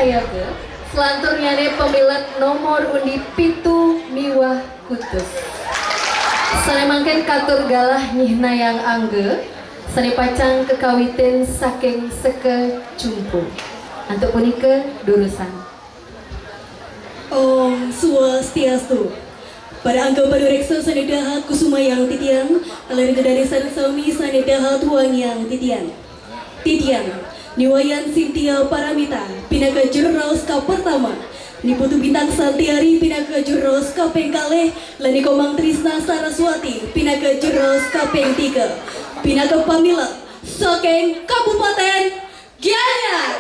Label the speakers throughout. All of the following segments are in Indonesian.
Speaker 1: sayakeun selanturnyane pemilet nomor undi pitu miwah kutus. Sanemangken katur galah nyihna yang angge sani pacang kekawiten saking seke cumpu. Antuk punika durusan.
Speaker 2: Om Swastiastu. Pada angka padureksa sanedahat kusumayang titian, alarida dari sarasami sanedahat wangyang titian. Titian, Niwayan Sintia Paramita, pinaka jurnaus ka pertama. Niputu Bintang Santiari, pinaka jurnaus ka pengkalih. Lani Komang Trisna Saraswati, pinaka jurnaus ka pengtiga. Pinaka pamila, saking Kabupaten Gianyar.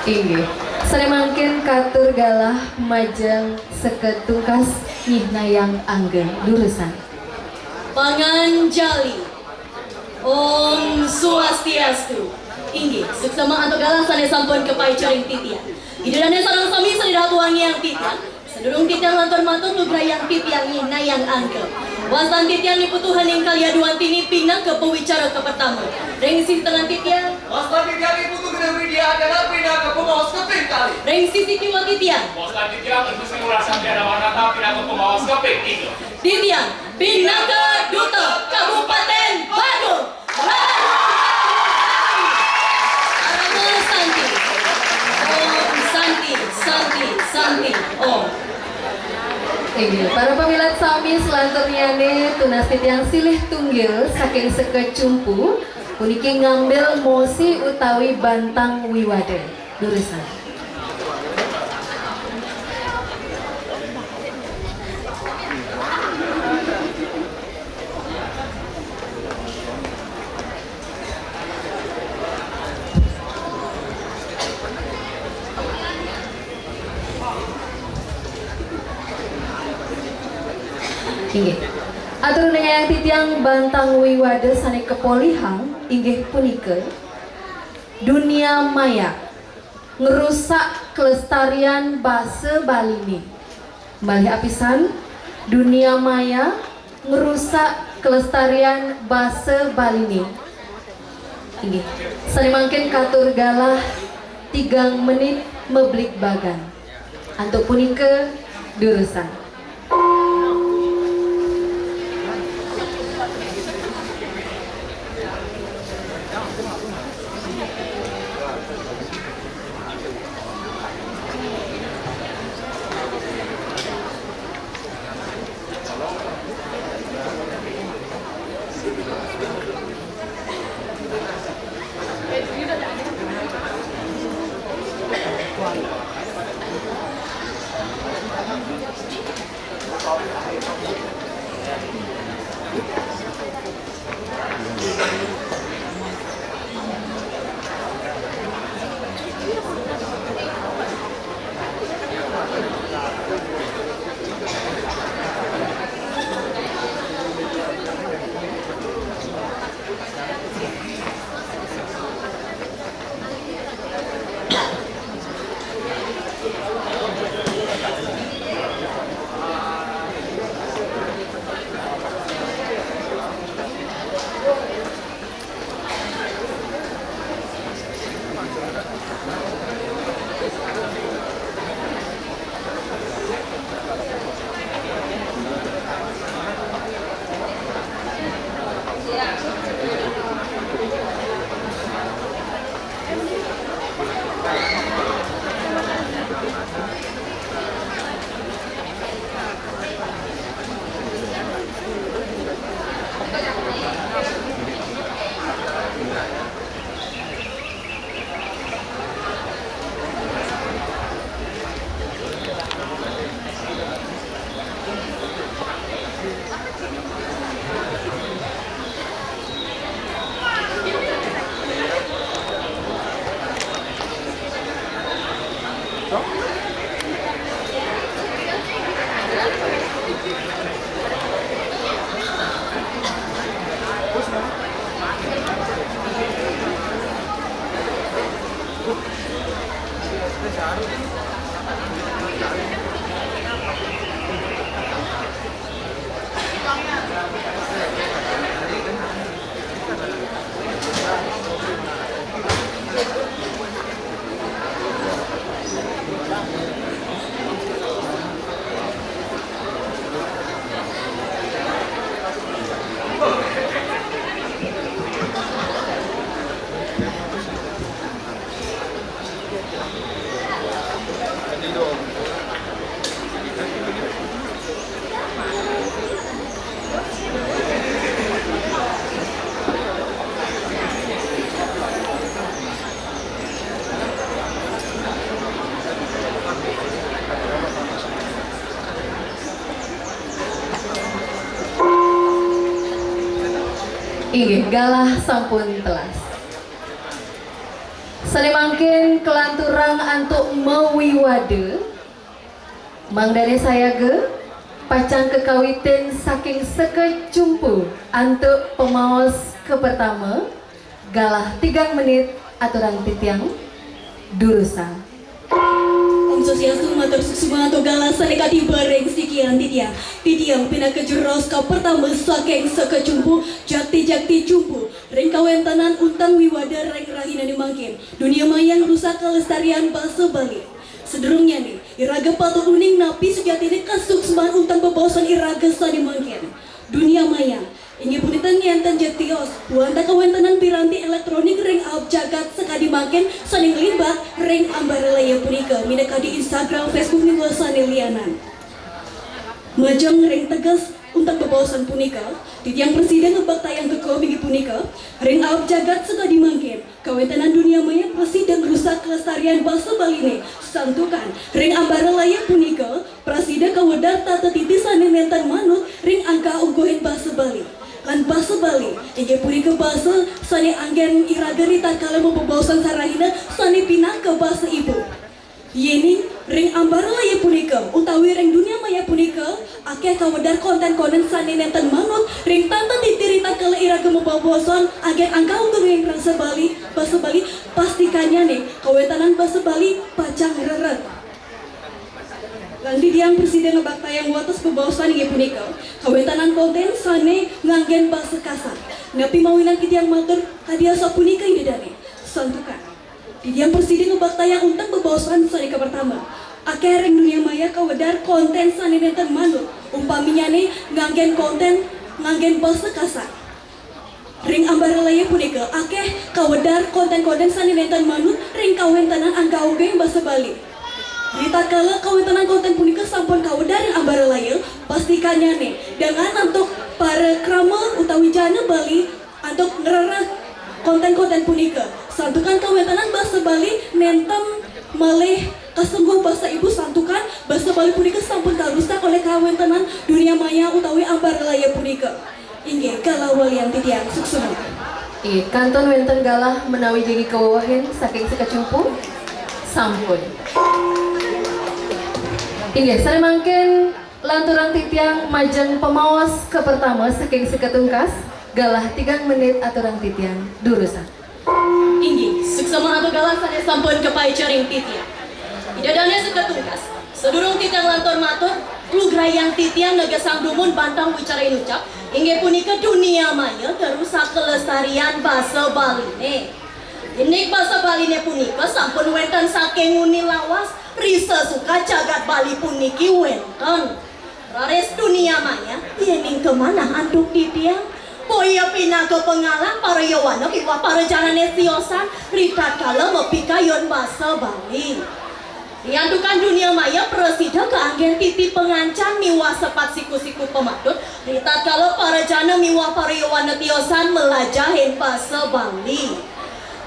Speaker 1: Inggih. Sanemangken katur galah majang seketungkas nyihna yang angge durusan.
Speaker 2: Panganjali. Om Swastiastu. Inggih, suksama atau galah sane sampun kepaicuring titian. Idurane sareng sami sanedahat wangyang titian. Sedurung titian lantur matur nugrayang titian nyihna yang angge. Wasan titian liputuhan yang kalyaduan tini pinang ke pewicara ke pertama. Rengsih tengah titian.
Speaker 3: Wasan titian liputu gede media adalah pindah ke pemawas keping kali.
Speaker 2: Rengsih sikiwa titian.
Speaker 3: Wasan titian tentu simulasi tiada warna pindah ke pemawas keping tiga.
Speaker 2: Titian, pindah ke Duta Kabupaten Bandung. Arama Santi. Om Santi, Santi, Santi. Om.
Speaker 1: Inggih, para pemilat sami selanturnyane tunas titiang silih tunggil saking sekecumpu puniki ngambil mosi utawi bantang wiwade durusan. Inggih. Atur yang titiang bantang wiwade sane kepolihang inggih punika dunia maya ngerusak kelestarian basa Balini. Malih apisan dunia maya ngerusak kelestarian basa Balini. Inggih. Sanemangken katur galah 3 menit meblik bagan. Antuk punika durusan. Inggih galah sampun telas. Sanemangkin kelanturang antuk mewiwade mangdane saya ge pacang kekawitan saking sekecumpu antuk pemaos ke pertama galah 3 menit aturan titiang durusa.
Speaker 2: Om Sosiastu matur suksuma atau galasan nekati bareng sikian titiang pina kejuros ka pertama saking sekecumpu jakti cumpu reng kawentanan untang wiwada reng rahina dimangkin dunia mayang rusak kelestarian basa Bali. Sederungnya nih, iraga patut uning napi sejati ini kasuksemaan untang bebawasan iraga sani mangkin dunia mayang. Ingi punitan ngiantan jetios, wanta kawentanan piranti elektronik reng ab jagat sekadi makin saling libat reng ambarelaya punika minaka di Instagram, Facebook nih sani lianan. Majang reng tegas untuk bebawasan punika, titiang presiden ngebak tayang ke minggu punika, reng ab jagat sekadi makin kawentanan dunia maya presiden rusak kelestarian basa Bali nih santukan reng ambarelaya punika presiden kawadar tata titi sani nentan manut reng angka ugohin basa Bali. Lan basa Bali, inge punika basa sani anggen iraga rita kala membawasan sarahina sani pinang ke basa ibu. Yeni ring ambarelaya punika utawi ring dunia maya punika akeh kawadar konten-konten sani nenten manut ring tanta titirita kala iraga membawasan agen angka untuk ring basa Bali pastikannya nih kawetanan basa Bali pacang reret. Lanti diang presiden ngebak tayang watas bebawasan inge punika kawentanan konten sane nganggen bahasa kasar napi mawinan kitiang matur kadiasa punika ide dane santukan diang presiden ngebak tayang untang bebawasan sane ke pertama akeh reng dunia maya kawadar konten sane nenten manut umpaminya nih nganggen konten nganggen bahasa kasar ring ambarelaya punika akeh kawadar konten-konten sane nenten manut ring kawentanan angka ugeng bahasa Bali. Rita kala kawentanan konten punika sampun kawadar yang ambarelaya pastikannya nih dengan untuk para krama utawi jana Bali untuk ngererah konten-konten punika santukan kawentanan bahasa Bali nentem malih kasengguh bahasa ibu santukan bahasa Bali punika sampun karusak oleh kawentanan dunia maya utawi ambarelaya punika inggih galah walian titiang suksuna.
Speaker 1: Kanton wenten galah menawi jadi kewawahin saking sekecumpu sampun. Inggih, saya mangkin lanturan titiang majeng pemawas ke pertama saking seketungkas galah 3 menit aturan titiang durusan.
Speaker 2: Inggih, suksama atau galah saya sampun kepai caring titiang. Idadanya seketungkas, sedurung titiang lantur matur, klugrayang titiang nagasang dumun bantang wicara inucap, inggih punika dunia maya terusak kelestarian basa Bali nih. Ini bahasa Bali nih punika sampun wenten saking uni lawas risa suka jagat Bali puniki wenten rares dunia maya yening kemana anduk titiang boya pinang ke pengalang para yawana kiwa para janane siosan rita kala mepikayon bahasa Bali diandukan dunia maya presida keanggen titi pengancan miwa sepat siku-siku pematut rita kala para jana miwa para yawana tiosan melajahin bahasa Bali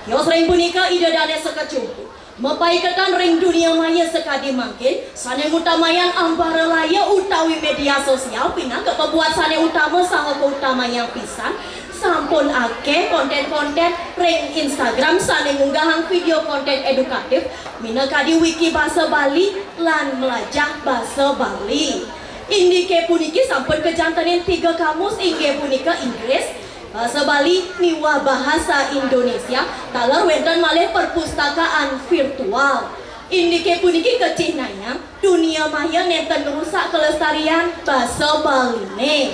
Speaker 2: yos ring punika idadane sekecumpu mepaiketan ring dunia maya sekadi mangkin sane utamayan ambarelaya utawi media sosial pinang kepebuat sane utama sangat utama yang pisan sampun akeh konten-konten ring Instagram sane ngunggahang video konten edukatif minangka di wiki bahasa Bali lan melajah bahasa Bali indike puniki sampun kejantanin 3 kamus inggih punika Inggris bahasa Bali miwa bahasa Indonesia talar wenten malih perpustakaan virtual indike puniki kecinanya dunia maya nenten rusak kelestarian bahasa Bali nih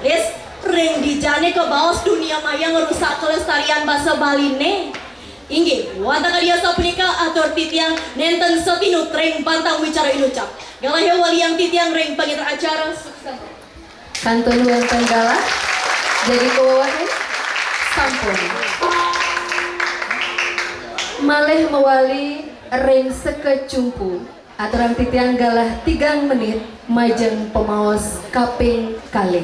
Speaker 2: ris ring dijane ke bawas dunia maya ngerusak kelestarian bahasa Bali nih inggih wanta kadiasa punika atur titiang nenten setinut ring pantang wicara inucap galah waliang titiang ring pangitra acara sukses
Speaker 1: Kanton wenten galah jadi kewawahin sampun malih mewali ring sekecumpu aturan titiang galah 3 menit majeng pemaos kaping kalih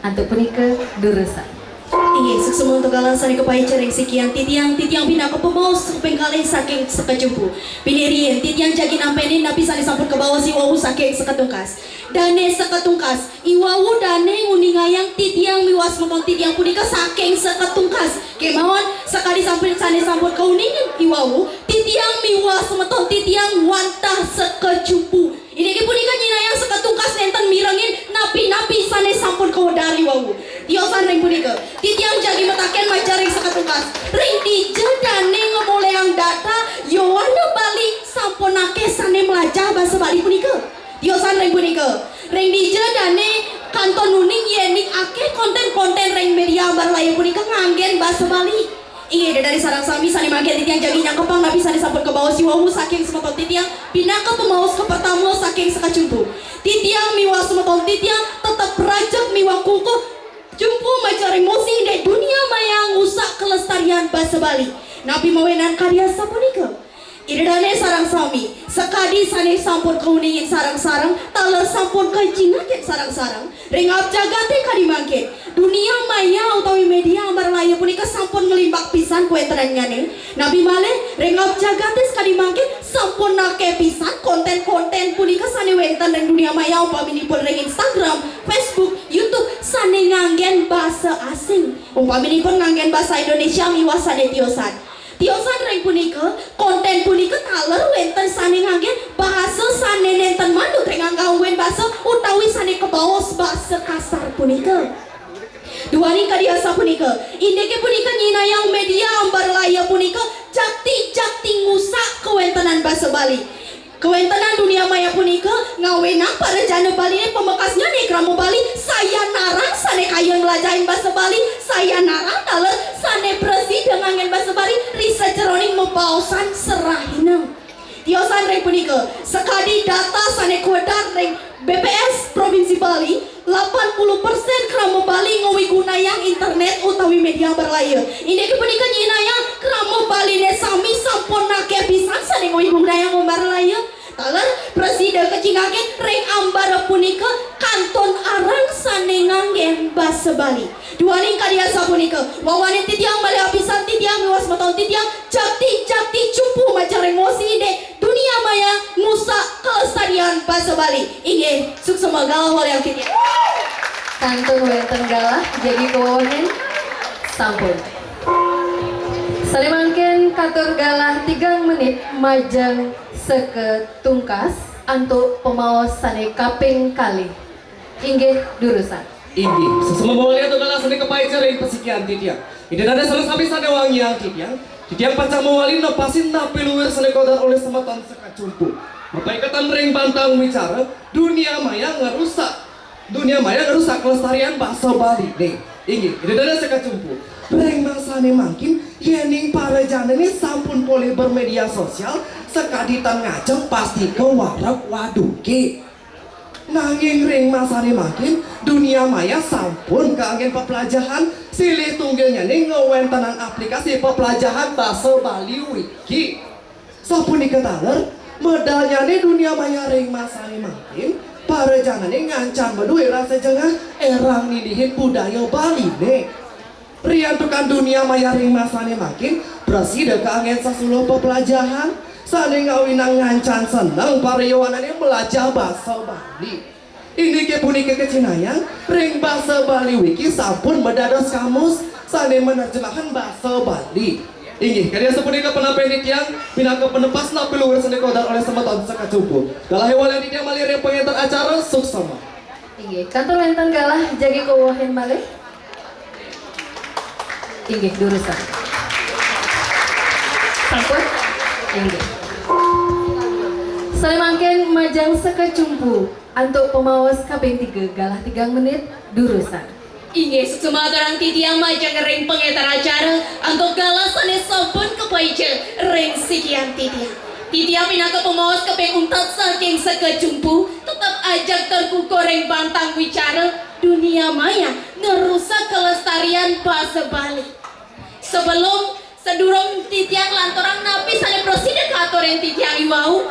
Speaker 1: antuk punika durusan.
Speaker 2: Iya, suksema untuk galang sari kepai caring sikian titiang pina ke pemaus kaping kalih saking sekecumpu pinirien titiang jagin ampenin napi sani sampun ke bawah si wawu saking seketungkas dane seketungkas iwawu dane uningayang titiang miwas motong titiang punika saking seketungkas kemauan sekali sampai sane sambut kauningan iwawu titiang miwas motong titiang wantah sekecumpu ini punika nyinayang seketungkas nenten mirengin napi-napi sane sampun kawadari wawu tiosan ring punika titiang jagi metaken majaring seketungkas ring dije dane ngomoleang data yowana bali sampunake sane melajah bahasa Bali punika tiosan ring punika ring dije dane kanton nuning yening ake konten-konten ring media barlaya punika nganggen bahasa Bali. Iya dari sarang sami sani magen titiang jagi nyangkepang nabi sani sampun ke bawah siwawu saking semeton titiang pinaka pemaus ke pertama saking sekacumpu titiang miwa semeton titiang tetap rajak miwa kuku jumpu majar emosi di dunia maya ngusak kelestarian bahasa Bali nabi mawenan karya sapunika idane sarang sami sekadi sani sampun kauningin sarang-sarang taler sampun kajingaket sarang-sarang ringap jagate kadimangke dunia maya utawi media marlaya punika sampun ngelimbak pisan kuenterannyane nabi malih ringap jagate kadimangke sampun nake pisan konten-konten punika sane wenten ring dunia maya umpaminipun ring Instagram, Facebook, YouTube sane nganggen bahasa asing umpaminipun nganggen bahasa Indonesia miwasane tiosan ring punika konten punika taler wenten sane nganggen bahasa sane nenten manut ring anggawén bahasa utawi sane kebaos bahasa kasar punika duani kadiasa punika indeke punika nyinayang media ambarlaya punika jakti ngusak kewentenan bahasa Bali kewentenan dunia maya punika ngawenang para jana Bali pembekasnya nih kramo Bali saya narang sane kaya ngelajahin bahasa Bali saya narang taler sane presiden ngangen bahasa Bali risa jeroning membaosan serahina tiosan ring punika sekadi data sane kuedar ring BPS Provinsi Bali 80% kramo Bali ngawigunayang internet utawi media berlaya ini kepunika nyinayang kramo Bali ne sami sampun nake pisan sane ngawigunayang berlaya taler presiden kecingaken ring ambara punika kanton arang sane nganggen bahasa Bali duaning kadiasa punika wawane titiang bali apisan titiang miwas motong titiang jakti cupu macar emosi de dunia maya ngusak kelestarian bahasa Bali inge sukses galah wali yang titiang
Speaker 1: kantun wenten galah jadi kewawanen sampun salimangken katur galah 3 menit majang seketungkas untuk pemaos sane kaping kali inggih durusan
Speaker 4: inggih sesama mulia tu galah sane kepaicaring pesikian titiang ide dada sareng sami sane wangiang titiang pancang mawali nepasin napi luwir sane kodar oleh semeton sekacumpu perpaikatan ring bantang wicara dunia maya ngerusak kelestarian bahasa Bali nih inggih ide dada sekacumpu ring masane mangkin yening para jana ini sampun boleh bermedia sosial sekaditan ngajeng pasti ke warak waduke nanging ring masane makin dunia maya sampun keangin pepelajaran silih tunggilnya nih ngewentanan aplikasi pepelajaran bahasa Bali Wiki sampun diketaler medalnya nih dunia maya ring masane makin para jana nih ngancan berdua rasa jengah erang nilihin budaya Bali nih riantukan dunia maya ring masane makin presiden keangin sasulo pepelajaran sane ngawinang ngancan seneng pariwanane belajar bahasa Bali ini ke punika kecinayang ring bahasa Bali Wiki sampun mendados kamus sane menerjemahkan bahasa Bali inggih karya sepunika penampil titiang pinaka penepas napi luwir sane kodar oleh semeton sekacumpu galah hewan titiang malih ring pengentar acara suksema
Speaker 1: inggih kantor wenten galah jagi kewawanen malih inggih durusan sampun inggih salimangken majang sekecumpu untuk pemawas kaping 3 galah 3 menit durusan
Speaker 2: inge sumadarang titiang majang ring pengetar acara untuk galah sane sampun kepaice ring sikian titiang pinaka pemawas kaping 4 saking sekecumpu tetap ajak terkukoreng bantang wicara dunia maya ngerusak kelestarian bahasa Bali sebelum sedurung titiang lantorang napi sane presiden katoren titiang iwau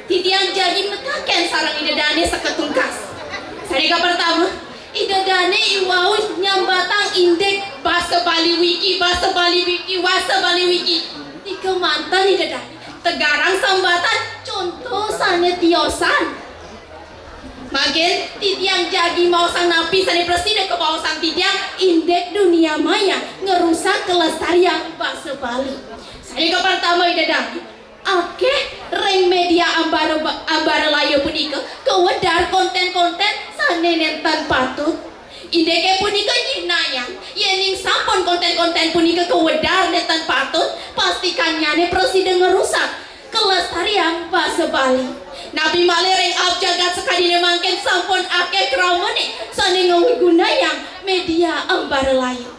Speaker 2: titiang jadi metaken sarang idedane seketungkas sarega pertama idedane iwau nyambatang indek bahasa Bali Wiki bahasa Bali Wiki tiga mantan idedane tegarang sambatan contoh sane tiosan mage mangkin titiang jadi mau sang napi sani presiden ke bawah sang titiang indeks dunia maya ngerusak kelestarian bahasa Bali. Sani ke pertama idadang oke ring media ambara layo punika kewedar konten-konten sane nentan patut indeke punika nyinayang yening sampun konten-konten punika kewedar nentan patut pastikannya presiden ngerusak kelestarian bahasa Bali. Nabi malereng ab jagat sekadine mangken sampun akeh kramane sane ngawigundayang media ambara layu.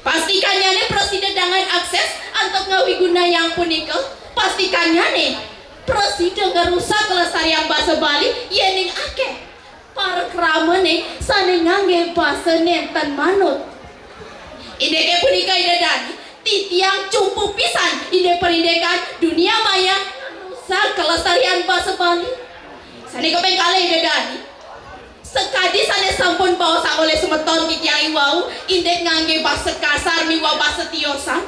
Speaker 2: Pastikannya presiden dengan akses untuk ngawigundayang punika. Pastikannya presiden ngerusak kelestarian bahasa Bali yening akeh para kramane sane ngangge bahasa nentan manut. Indeke punika idadani titiang cumpu pisan ide perindekan dunia maya rusak kelestarian bahasa Bali. Sane kepeng kali idadani sekadi sane sampun bawa sang oleh semeton titiang iwau indek ngangge bahasa kasar miwa bahasa tiosan.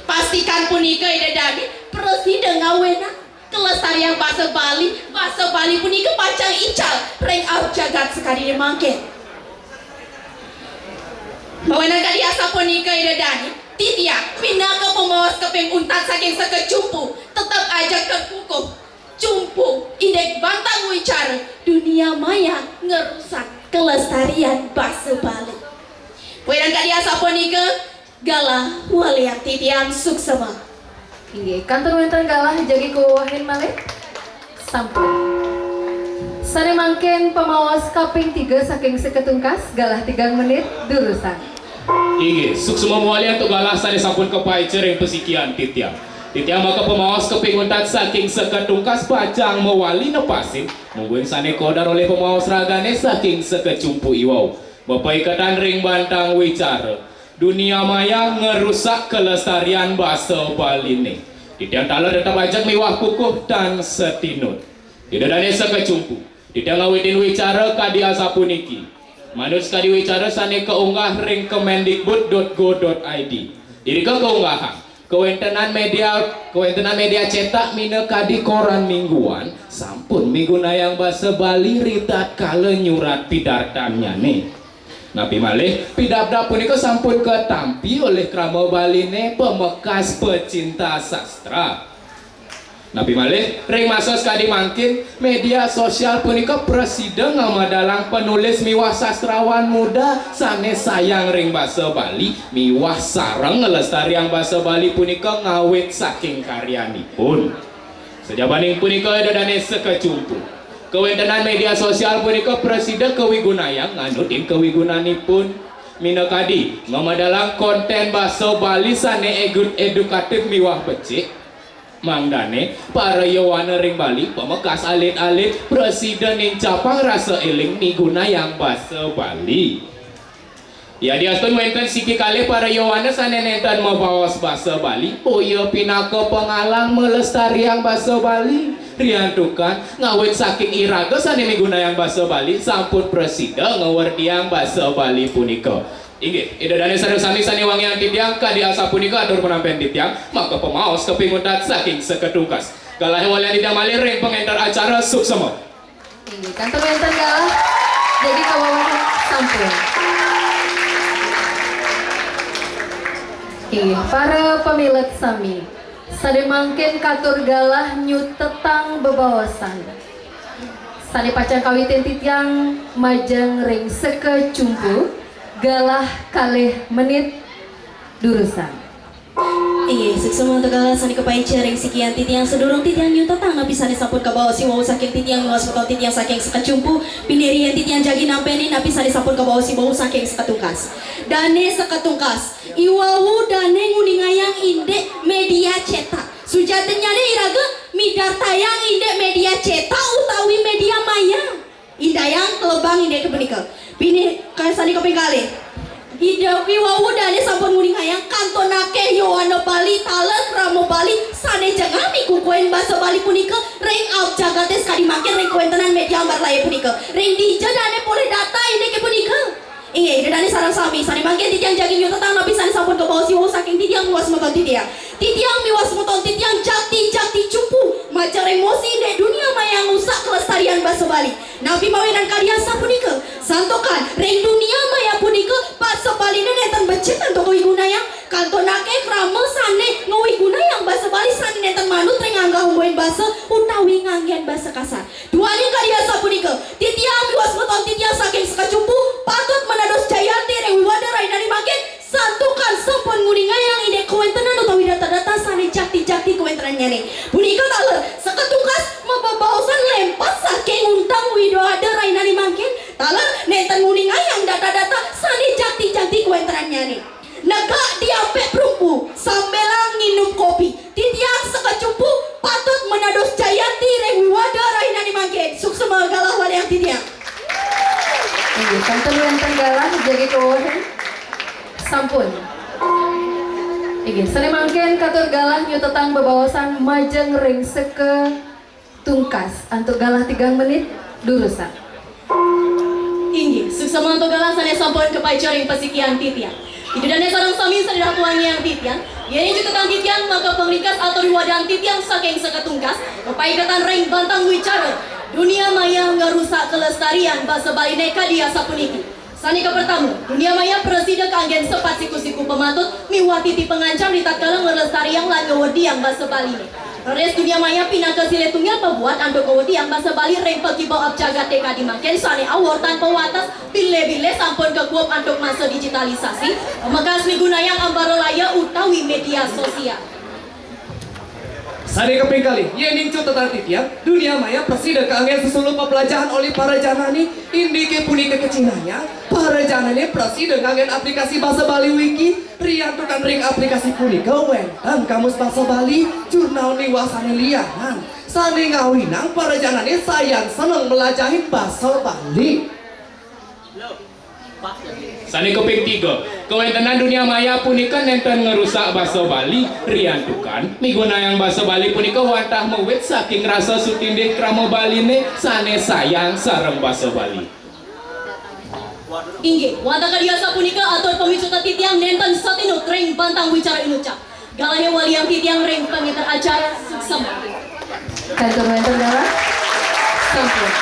Speaker 2: Pastikan punika idadani presiden ngawena kelestarian bahasa Bali punika pacang ical reng ab jagat sekadi mangken. Mawenan kadi asa punika idadani titiang pinaka pemawas kepeng untat saking sekecumpu tetap ajak terkukuh cumpu indek bantang wicara dunia maya ngerusak kelestarian bahasa Bali. Mawenan kadi asa punika galah walian titiang suksema.
Speaker 1: Inggih, kantor wonten galah jagi kuwahin malih sampun. Sare mangken pemawas kaping 3 saking seketungkas galah 3 menit durusan.
Speaker 3: Inggih, suksema muali untuk galah sane sampun kepai cereng pesikian titiang. Titiang maka pemawas kepinguntat saking seketungkas pajang mewali nepasin mungguin sane kodar oleh pemawas ragane saking sekecumpu iwau. Bapak ikatan ring bantang wicara dunia maya ngerusak kelestarian bahasa Bali nih. Titiang taler tetap ajak miwah kukuh dan setinut. Tidak ada sekecumpu. Titiang ngawitin wicara kadi asapuniki. Manus kadi wicara sane keunggah ring kemendikbud.go.id. Jadi keunggahan kewentenan media cetak mine kadi koran mingguan sampun mingguna yang bahasa Bali ritat kala nyurat pidartannya nih. Nabi malih pidabda punika sampun ketampi oleh krama Baline pemekas pecinta sastra. Nabi malih ring masa sekali mangkin media sosial punika presiden ngamadalang penulis miwah sastrawan muda sane sayang ring basa Bali miwah sareng ngelestarian basa Bali punika ngawit saking karyanipun. Sejabaning punika dadane sekecumpu kewentenan media sosial punika presiden kewigunayang nganutin kewigunanipun minakadi ngamadalang konten basa Bali sane edukatif miwah becik mangdane para yawana ring Bali pemekas alit-alit presiden ing capang rasa eling migunayang basa Bali. Ya diastun wenten siki kali para yawana sane nentan mabawas basa Bali boyo pinaka pengalang melestariang basa Bali riantukan ngawit saking iraga sane migunayang basa Bali sampun presiden ngawardiang basa Bali punika. Inggih, idadane sami sane wangian titiang kadi asa punika atur penampian titiang maka pemaos kepinguntat saking seketungkas. Galah walian tidak malih ring pengentar acara suksema.
Speaker 1: Inggih, kantor wonten galah jadi kawawan sampun. Inggih, para pemilik sami sade mangken katur galah nyutetang bebawasan. Sade pacang kawitin titiang majeng ring sekecumpu galah kalih menit durusan.
Speaker 2: Iya, suksema untuk galah sani kepai cereng sikian titiang sedurung titiang nyutetang nabi sani sampun kabawa si wau saking titiang luas betul titiang saking sekecumpu pinirian titiang jagi nampeni nabi sani sampun kabawa si wau saking seketungkas. Dane seketungkas iwawu dane nguningayang indek media cetak sujatnya deh iraga midar tayang indek media cetak utawi media maya indayang kelebang indek kebenika pini kaya sani keping kali hidapi wawu dane sampun nguningayang kantonake yowana Bali talet ramo Bali sane jangami kukuin bahasa Bali punika ring out jagates kadi makin ring kuentenan media ambar laya punika ring dija dane boleh data indek punika Inge, dadane sarang sami, sani mangkin titiang jaging yu tetang napi sani sampun ke bawah siwo saking titiang miwas moton titiang. Titiang miwas moton titiang jakti cumpu, majar emosi de dunia mayang usak kelestarian bahasa Bali. Nabi mawinan kalian sapunika, santokan reng dunia maya punika bahasa Bali nenetan becetan toko igunayang, kantonake krama sane ngowi gunayang bahasa Bali sane netan manut reng angga humboin bahasa utawi nganggian bahasa kasar. Duani kalian sapunika, titiang miwas moton titiang saking sekacumpu, patut menados jayati reng wiwada rainani makin santukan sampun nguningayang ide kuentenan utawi data-data sane jakti kuentenannya nih. Punika taler seketungkas mababausan lempas saking untang wiwada rainani makin taler nenten nguningayang data-data sane jakti kuentenannya nih. Naga diape perumpu sambelang nginum kopi titiang sekecumpu patut menados jayati reng wiwada rainani makin suksema galah waliang titiang.
Speaker 1: Inggih, kantor wonten galah jagi kawohen sampun. Inggih, sane mangken katur galah nyu tetang bebawasan majeng ring seke tungkas untuk galah 3 menit durusan.
Speaker 2: Inggih, suksema untuk galah sane sampun kepajaring pasikian titiang. Itu dan sarang sami sadar tuangi yang titiang. Yeni juga tentang titiang maka pengringkas atau riwadan titiang saking seketungkas kepaikatan ring bantang wicara. Dunia maya ngerusak kelestarian bahasa Bali neka dia sapuniki. Sani ke pertama, dunia maya presiden kanggen sepat siku-siku pematut miwatiti pengancam di tatkala ngelestarian lan ngewediang bahasa Bali ne. Res dunia maya pindah ke sile tunggal pembuat ando kewediang bahasa Bali reng pekibau abjaga teka dimaken sani awor tanpa watas bile-bile sampun ke kuap antuk masa digitalisasi memegas migunayang ambarolaya utawi media sosial.
Speaker 4: Sari keping kali, yening cu tetang titiang, dunia maya presiden keanggen sesuluh pembelajaran oleh para janani, indike punika kecinanya, para janani presiden keanggen aplikasi bahasa Bali wiki, riantukan ring aplikasi punika wentan kamus bahasa Bali, jurnal niwasane liangan, sani ngawinang para janani sayang seneng melajahin bahasa Bali.
Speaker 3: Sani keping 3, kewentenan dunia maya punika nenten ngerusak bahasa Bali riantukan migunayang bahasa Bali punika wantah mewet saking rasa sutindih krama Bali ne sane sayang sareng bahasa Bali.
Speaker 2: Inggih, wantah kadiasa punika atur pemicu titiang nenten satinu ring bantang wicara inucap. Galanya waliang titiang ring pengiter acara suksema.
Speaker 1: Kantor wonten galah sampun.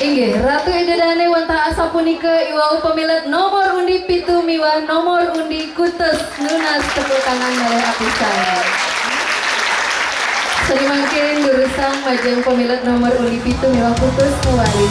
Speaker 1: Inggih, Ratu Ededane wantah asapunika iwau pemilet nomor undi pitu miwa nomor undi kutes nunas tepuk tangan oleh apisan. Seri mangkin durusan majeng pemilet nomor undi pitu miwa kutes mewali.